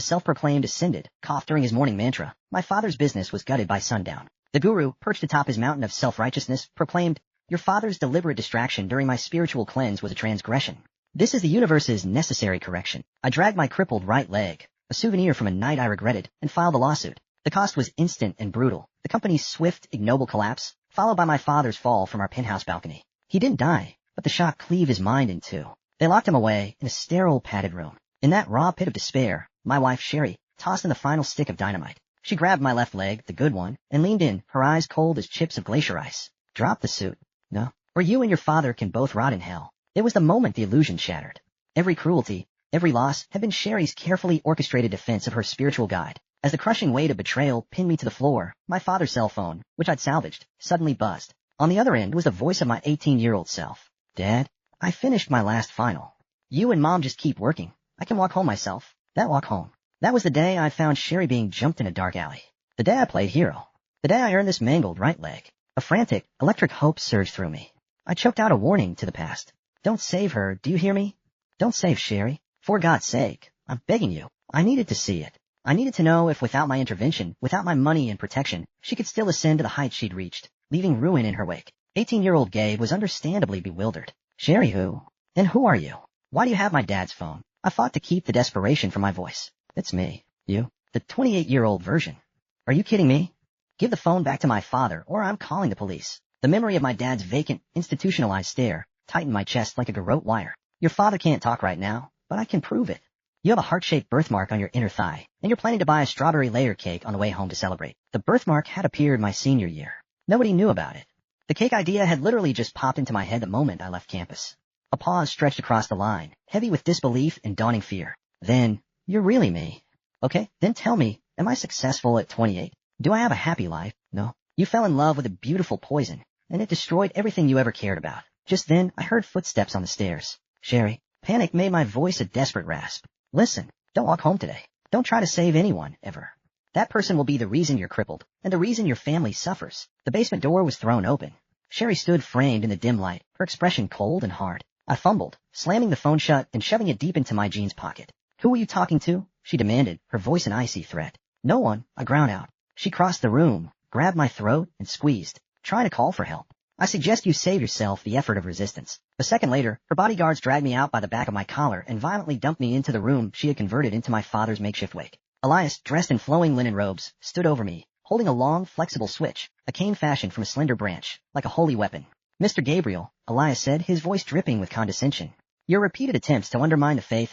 the self-proclaimed ascended, coughed during his morning mantra. My father's business was gutted by sundown. The guru, perched atop his mountain of self-righteousness, proclaimed, "Your father's deliberate distraction during my spiritual cleanse was a transgression. This is the universe's necessary correction." I dragged my crippled right leg, a souvenir from a night I regretted, and filed a lawsuit. The cost was instant and brutal. The company's swift, ignoble collapse, followed by my father's fall from our penthouse balcony. He didn't die, but the shock cleaved his mind in two. They locked him away in a sterile, padded room. In that raw pit of despair, my wife, Sherry, tossed in the final stick of dynamite. She grabbed my left leg, the good one, and leaned in, her eyes cold as chips of glacier ice. "Drop the suit. No, or you and your father can both rot in hell." It was the moment the illusion shattered. Every cruelty, every loss had been Sherry's carefully orchestrated defense of her spiritual guide. As the crushing weight of betrayal pinned me to the floor, my father's cell phone, which I'd salvaged, suddenly buzzed. On the other end was the voice of my 18-year-old self. "Dad, I finished my last final. You and Mom just keep working. I can walk home myself." That walk home. That was the day I found Sherry being jumped in a dark alley. The day I played hero. The day I earned this mangled right leg. A frantic, electric hope surged through me. I choked out a warning to the past. "Don't save her, do you hear me? Don't save Sherry. For God's sake, I'm begging you." I needed to see it. I needed to know if without my intervention, without my money and protection, she could still ascend to the heights she'd reached, leaving ruin in her wake. 18-year-old Gabe was understandably bewildered. "Sherry who? And who are you? Why do you have my dad's phone?" I fought to keep the desperation from my voice. "It's me. You? The 28-year-old version. Are you kidding me? Give the phone back to my father, or I'm calling the police." The memory of my dad's vacant, institutionalized stare tightened my chest like a garrote wire. "Your father can't talk right now, but I can prove it. You have a heart-shaped birthmark on your inner thigh, and you're planning to buy a strawberry layer cake on the way home to celebrate." The birthmark had appeared my senior year. Nobody knew about it. The cake idea had literally just popped into my head the moment I left campus. A pause stretched across the line, heavy with disbelief and dawning fear. "Then, you're really me. Okay, then tell me, am I successful at 28? Do I have a happy life?" "No. You fell in love with a beautiful poison, and it destroyed everything you ever cared about." Just then, I heard footsteps on the stairs. "Sherry." Panic made my voice a desperate rasp. "Listen, don't walk home today. Don't try to save anyone, ever. That person will be the reason you're crippled, and the reason your family suffers." The basement door was thrown open. Sherry stood framed in the dim light, her expression cold and hard. I fumbled, slamming the phone shut and shoving it deep into my jeans pocket. "Who were you talking to?" she demanded, her voice an icy threat. "No one," I ground out. She crossed the room, grabbed my throat, and squeezed, trying to call for help. "I suggest you save yourself the effort of resistance." A second later, her bodyguards dragged me out by the back of my collar and violently dumped me into the room she had converted into my father's makeshift wake. Elias, dressed in flowing linen robes, stood over me, holding a long, flexible switch, a cane fashioned from a slender branch, like a holy weapon. "Mr. Gabriel," Elias said, his voice dripping with condescension, "your repeated attempts to undermine the faith